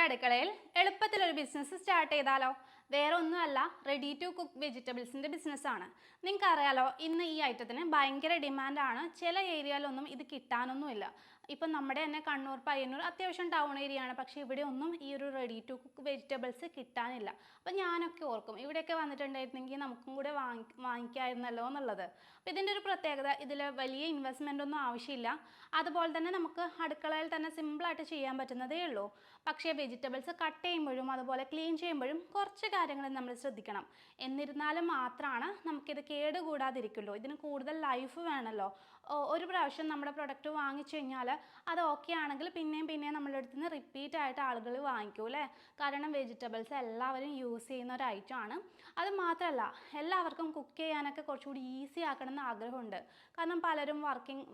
അടുക്കളയിൽ എളുപ്പത്തിലൊരു business start ചെയ്താലോ? വേറെ ഒന്നുമല്ല, റെഡി ടു കുക്ക് വെജിറ്റബിൾസിൻ്റെ ബിസിനസ്സാണ്. നിങ്ങൾക്ക് അറിയാലോ, ഇന്ന് ഈ ഐറ്റത്തിന് ഭയങ്കര ഡിമാൻഡാണ്. ചില ഏരിയയിലൊന്നും ഇത് കിട്ടാനൊന്നുമില്ല. ഇപ്പം നമ്മുടെ തന്നെ കണ്ണൂർ, പയ്യന്നൂർ അത്യാവശ്യം ടൗൺ ഏരിയ ആണ്. പക്ഷേ ഇവിടെ ഒന്നും ഈ ഒരു റെഡി ടു കുക്ക് വെജിറ്റബിൾസ് കിട്ടാനില്ല. അപ്പം ഞാനൊക്കെ ഓർക്കും, ഇവിടെയൊക്കെ വന്നിട്ടുണ്ടായിരുന്നെങ്കിൽ നമുക്കും കൂടെ വാങ്ങിക്കാമായിരുന്നല്ലോ എന്നുള്ളത്. അപ്പോൾ ഇതിൻ്റെ ഒരു പ്രത്യേകത, ഇതിൽ വലിയ ഇൻവെസ്റ്റ്മെൻ്റ് ഒന്നും ആവശ്യമില്ല. അതുപോലെ തന്നെ നമുക്ക് അടുക്കളയിൽ തന്നെ സിമ്പിളായിട്ട് ചെയ്യാൻ പറ്റുന്നതേ ഉള്ളൂ. പക്ഷേ വെജിറ്റബിൾസ് കട്ട് ചെയ്യുമ്പോഴും അതുപോലെ ക്ലീൻ ചെയ്യുമ്പോഴും കുറച്ച് കാര്യങ്ങൾ നമ്മൾ ശ്രദ്ധിക്കണം. എന്നിരുന്നാലും മാത്രമാണ് നമുക്കിത് കേടുകൂടാതിരിക്കുള്ളൂ. ഇതിന് കൂടുതൽ ലൈഫ് വേണമല്ലോ. ഒരു പ്രാവശ്യം നമ്മുടെ പ്രൊഡക്റ്റ് വാങ്ങിച്ചു കഴിഞ്ഞാൽ അത് ഓക്കെ ആണെങ്കിൽ പിന്നെയും നമ്മളുടെ അടുത്ത് നിന്ന് റിപ്പീറ്റ് ആയിട്ട് ആളുകൾ വാങ്ങിക്കൂ അല്ലേ? കാരണം വെജിറ്റബിൾസ് എല്ലാവരും യൂസ് ചെയ്യുന്ന ഒരു ഐറ്റമാണ്. അത് മാത്രമല്ല, എല്ലാവർക്കും കുക്ക് ചെയ്യാനൊക്കെ കുറച്ചുകൂടി ഈസി ആക്കണം എന്ന് ആഗ്രഹമുണ്ട്. കാരണം പലരും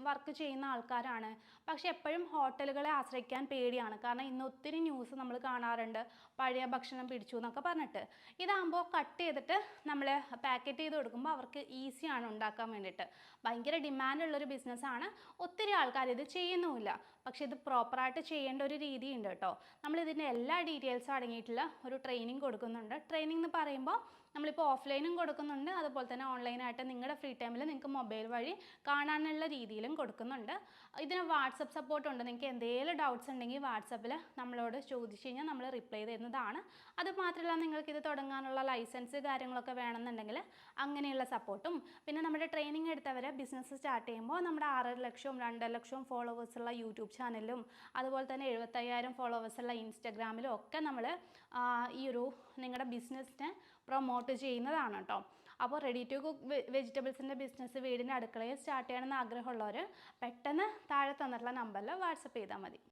വർക്ക് ചെയ്യുന്ന ആൾക്കാരാണ്. പക്ഷെ എപ്പോഴും ഹോട്ടലുകളെ ആശ്രയിക്കാൻ പേടിയാണ്. കാരണം ഇന്ന് ഒത്തിരി ന്യൂസ് നമ്മൾ കാണാറുണ്ട്, പഴയ ഭക്ഷണം പിടിച്ചു എന്നൊക്കെ പറഞ്ഞിട്ട്. ഇതാകുമ്പോൾ കട്ട് ചെയ്തിട്ട് നമ്മൾ പാക്കറ്റ് ചെയ്ത് കൊടുക്കുമ്പോൾ അവർക്ക് ഈസിയാണ് ഉണ്ടാക്കാൻ വേണ്ടിയിട്ട്. ഭയങ്കര ഡിമാൻഡുള്ളൊരു ബിസിനസ്സാണ്. ഒത്തിരി ആൾക്കാർ ഇത് ചെയ്യുന്നുമില്ല. പക്ഷേ ഇത് പ്രോപ്പറായിട്ട് ചെയ്യേണ്ട ഒരു രീതിയുണ്ട് കേട്ടോ. നമ്മളിതിൻ്റെ എല്ലാ ഡീറ്റെയിൽസും അടങ്ങിയിട്ടുള്ള ഒരു ട്രെയിനിങ് കൊടുക്കുന്നുണ്ട്. ട്രെയിനിങ് എന്ന് പറയുമ്പോൾ നമ്മളിപ്പോൾ ഓഫ്ലൈനും കൊടുക്കുന്നുണ്ട്, അതുപോലെ തന്നെ ഓൺലൈനായിട്ട് നിങ്ങളുടെ ഫ്രീ ടൈമിൽ നിങ്ങൾക്ക് മൊബൈൽ വഴി കാണാനുള്ള രീതിയിലും കൊടുക്കുന്നുണ്ട്. ഇതിന് വാട്സപ്പ് സപ്പോർട്ടുണ്ട്. നിങ്ങൾക്ക് എന്തെങ്കിലും ഡൗട്ട്സ് ഉണ്ടെങ്കിൽ വാട്സപ്പിൽ നമ്മളോട് ചോദിച്ചു കഴിഞ്ഞാൽ നമ്മൾ റിപ്ലൈ തരുന്നതാണ്. അതുമാത്രമല്ല, നിങ്ങൾക്കിത് തുടങ്ങാനുള്ള ലൈസൻസ് കാര്യങ്ങളൊക്കെ വേണമെന്നുണ്ടെങ്കിൽ അങ്ങനെയുള്ള സപ്പോർട്ടും. പിന്നെ നമ്മുടെ ട്രെയിനിങ് എടുത്തവരെ ബിസിനസ് സ്റ്റാർട്ട് ചെയ്യുമ്പോൾ നമ്മുടെ 6 ലക്ഷവും 2 ലക്ഷവും ഫോളോവേഴ്സുള്ള യൂട്യൂബ് ചാനലും അതുപോലെ തന്നെ 75,000 ഫോളോവേഴ്സുള്ള ഇൻസ്റ്റഗ്രാമിലും ഒക്കെ നമ്മൾ ഈ ഒരു നിങ്ങളുടെ ബിസിനസ്സിനെ പ്രൊമോട്ട് ചെയ്യുന്നതാണ് കേട്ടോ. അപ്പോൾ റെഡി ടു കുക്ക് വെജിറ്റബിൾസിൻ്റെ ബിസിനസ് വീടിൻ്റെ അടുക്കളയിൽ സ്റ്റാർട്ട് ചെയ്യണമെന്ന് ആഗ്രഹമുള്ളവർ പെട്ടെന്ന് താഴെ തന്നിട്ടുള്ള നമ്പറിൽ വാട്സപ്പ് ചെയ്താൽ മതി.